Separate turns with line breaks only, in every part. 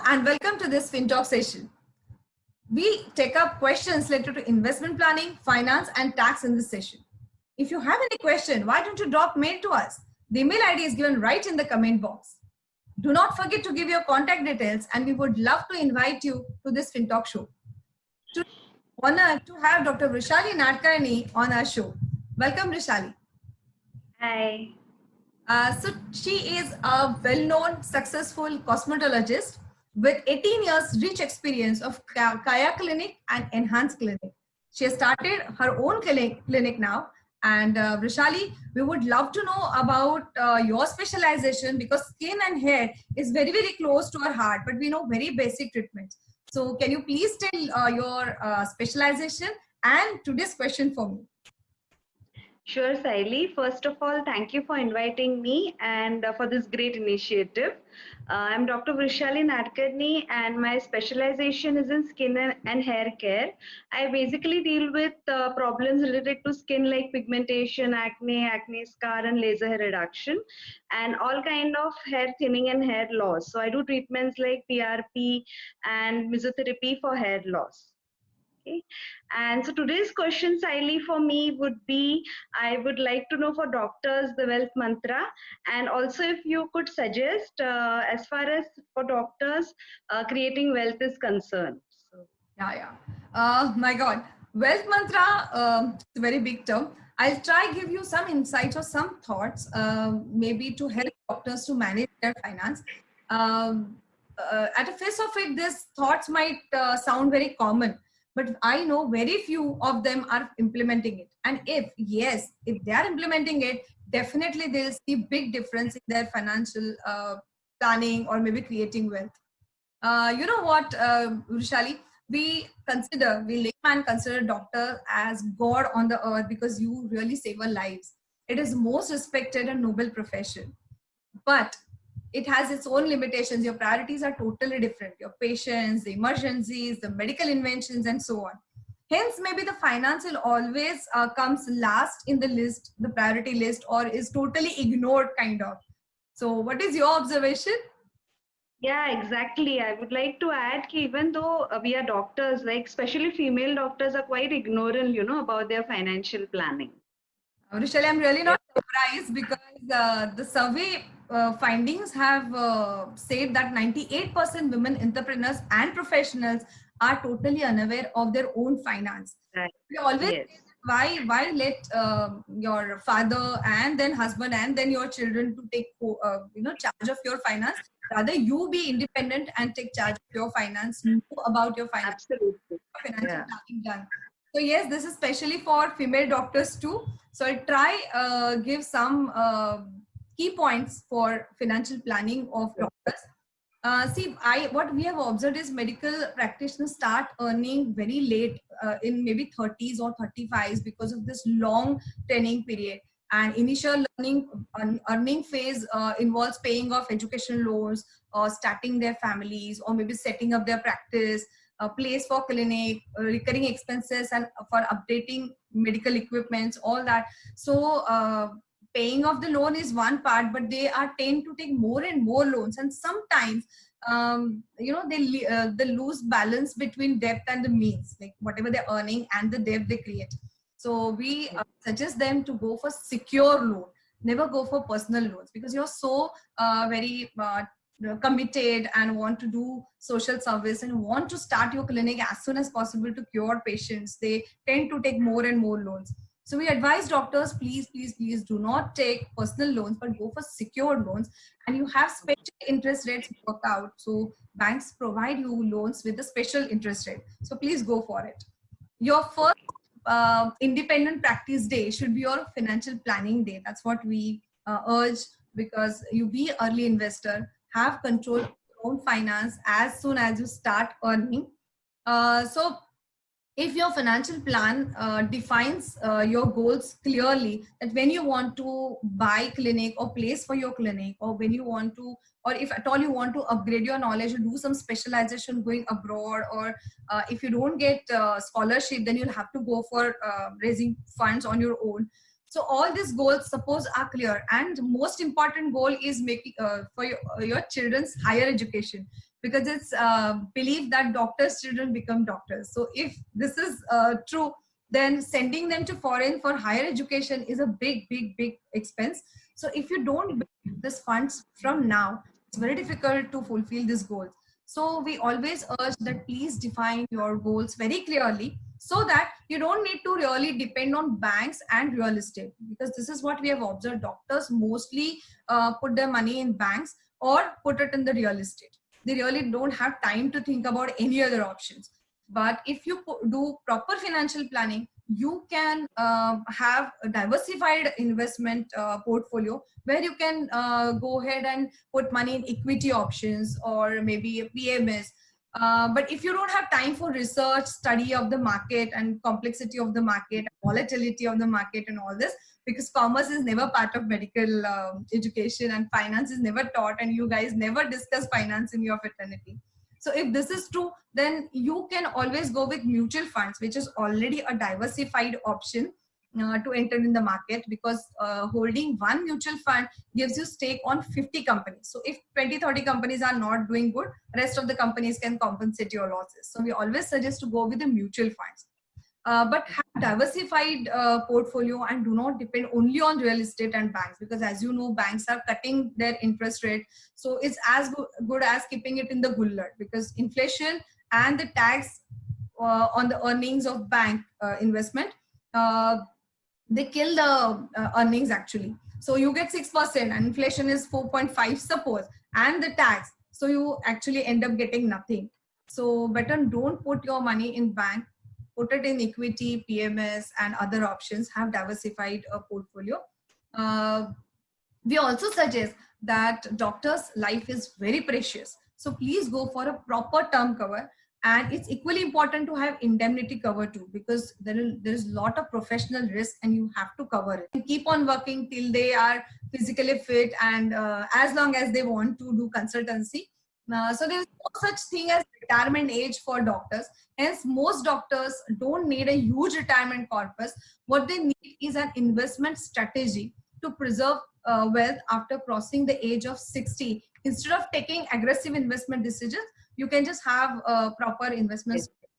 and welcome to this FinTalk session. We take up questions related to investment planning, finance, and tax in this session. If you have any question, why don't you drop mail to us? The email ID is given right in the comment box. Do not forget to give your contact details, and we would love to invite you to this FinTalk show. Today, honor to have Dr. Vrishali Nadkarni on our show. Welcome, Vrishali.
Hi.
So she is a well-known, successful cosmetologist with 18 years rich experience of Kaya Clinic and Enhance Clinic. She has started her own clinic now. And Vrishali, we would love to know about your specialization because skin and hair is very, very close to our heart, but we know very basic treatments. So can you please tell your specialization and today's question for me?
Sure, Saili. First of all, thank you for inviting me and for this great initiative. I'm Dr. Vrishali Nadkarni and my specialization is in skin and hair care. I basically deal with problems related to skin like pigmentation, acne scar and laser hair reduction and all kind of hair thinning and hair loss. So I do treatments like PRP and mesotherapy for hair loss. Okay. And so today's question, Saili, for me would be, I would like to know for doctors the wealth mantra, and also if you could suggest as far as for doctors creating wealth is concerned. So.
My God, wealth mantra, it's a very big term. I'll try give you some insights or some thoughts, maybe to help doctors to manage their finance. At the face of it, these thoughts might sound very common, but I know very few of them are implementing it. And if they are implementing it, definitely they'll see big difference in their financial planning or maybe creating wealth. You know what, Vrishali, we layman consider doctor as God on the earth because you really save our lives. It is most respected and noble profession, but it has its own limitations. Your priorities are totally different. Your patients, the emergencies, the medical inventions, and so on. Hence, maybe the finance will always comes last in the list, the priority list, or is totally ignored kind of. So what is your observation?
Yeah, exactly. I would like to add that even though we are doctors, like especially female doctors are quite ignorant, about their financial planning.
Vrishali, I'm really not surprised because the survey findings have said that 98% women entrepreneurs and professionals are totally unaware of their own finance.
Right.
We always say that why let your father and then husband and then your children to take charge of your finance. Rather, you be independent and take charge of your finance, know about your finance.
Absolutely.
Financial planning done. So yes, this is especially for female doctors too. So I try give some key points for financial planning of doctors. What we have observed is medical practitioners start earning very late in maybe 30s or 35s because of this long training period. And initial earning phase involves paying off education loans or starting their families or maybe setting up their practice, a place for clinic, recurring expenses, and for updating medical equipments, all that. So paying off the loan is one part, but they are tend to take more and more loans, and sometimes they lose balance between debt and the means, like whatever they're earning and the debt they create. So we suggest them to go for secure loan. Never go for personal loans because you're so very committed and want to do social service and want to start your clinic as soon as possible to cure patients. They tend to take more and more loans. So we advise doctors, please do not take personal loans, but go for secured loans. And you have special interest rates worked out. So banks provide you loans with a special interest rate. So please go for it. Your first independent practice day should be your financial planning day. That's what we urge, because you be early investor, have control of your own finance as soon as you start earning. So if your financial plan defines your goals clearly, that when you want to buy clinic or place for your clinic, or when you want to, or if at all you want to upgrade your knowledge or do some specialization going abroad, or if you don't get scholarship, then you'll have to go for raising funds on your own. So all these goals, suppose, are clear, and most important goal is making for your children's higher education. because it's believed that doctors' children become doctors. So if this is true, then sending them to foreign for higher education is a big expense. So if you don't build this funds from now, it's very difficult to fulfill these goals. So we always urge that please define your goals very clearly, so that you don't need to really depend on banks and real estate, because this is what we have observed. Doctors mostly put their money in banks or put it in the real estate. They really don't have time to think about any other options. But if you do proper financial planning, you can have a diversified investment portfolio, where you can go ahead and put money in equity options or maybe a PMS. But if you don't have time for research, study of the market and complexity of the market, volatility of the market and all this, because commerce is never part of medical education and finance is never taught, and you guys never discuss finance in your fraternity. So if this is true, then you can always go with mutual funds, which is already a diversified option to enter in the market, because holding one mutual fund gives you stake on 50 companies. So if 20-30 companies are not doing good, rest of the companies can compensate your losses. So we always suggest to go with the mutual funds. But have diversified portfolio and do not depend only on real estate and banks, because as you know, banks are cutting their interest rate. So it's as good as keeping it in the gullet, because inflation and the tax on the earnings of bank investment, they kill the earnings actually. So you get 6% and inflation is 4.5 suppose, and the tax, so you actually end up getting nothing. So better don't put your money in bank, put it in equity, PMS and other options. Have diversified a portfolio. We also suggest that doctor's life is very precious, so please go for a proper term cover. And it's equally important to have indemnity cover too, because there is a lot of professional risk and you have to cover it. And keep on working till they are physically fit, and as long as they want to do consultancy. So there is no such thing as retirement age for doctors. Hence, most doctors don't need a huge retirement corpus. What they need is an investment strategy to preserve wealth after crossing the age of 60. Instead of taking aggressive investment decisions, you can just have a proper investment strategy.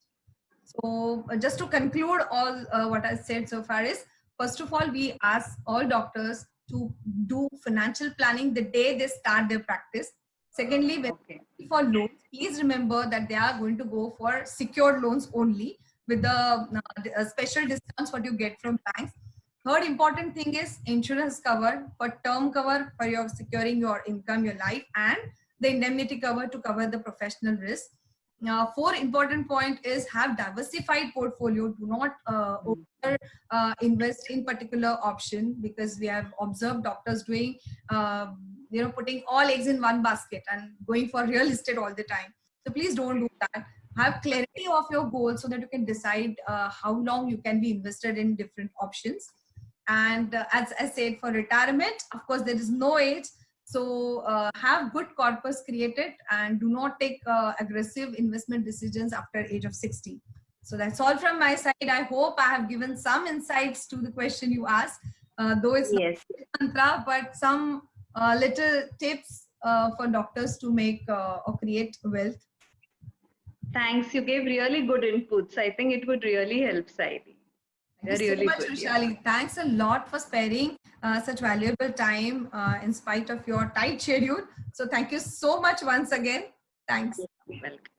So just to conclude all what I said so far is, first of all, we ask all doctors to do financial planning the day they start their practice. Secondly, when for loans, please remember that they are going to go for secured loans only, with the special discounts what you get from banks. Third important thing is insurance cover, for term cover for your securing your income, your life, and the indemnity cover to cover the professional risk. Now, fourth important point is have diversified portfolio. Do not over invest in particular option, because we have observed doctors doing, putting all eggs in one basket and going for real estate all the time. So please don't do that. Have clarity of your goals so that you can decide how long you can be invested in different options. And as I said, for retirement, of course, there is no age. So have good corpus created and do not take aggressive investment decisions after age of 60. So that's all from my side. I hope I have given some insights to the question you asked, though it's not mantra, but some little tips for doctors to make or create wealth.
Thanks. You gave really good inputs. I think it would really help, Saili.
Thank you so much, Vishali. Thanks a lot for sparing such valuable time in spite of your tight schedule. So thank you so much once again. Thanks.
Welcome.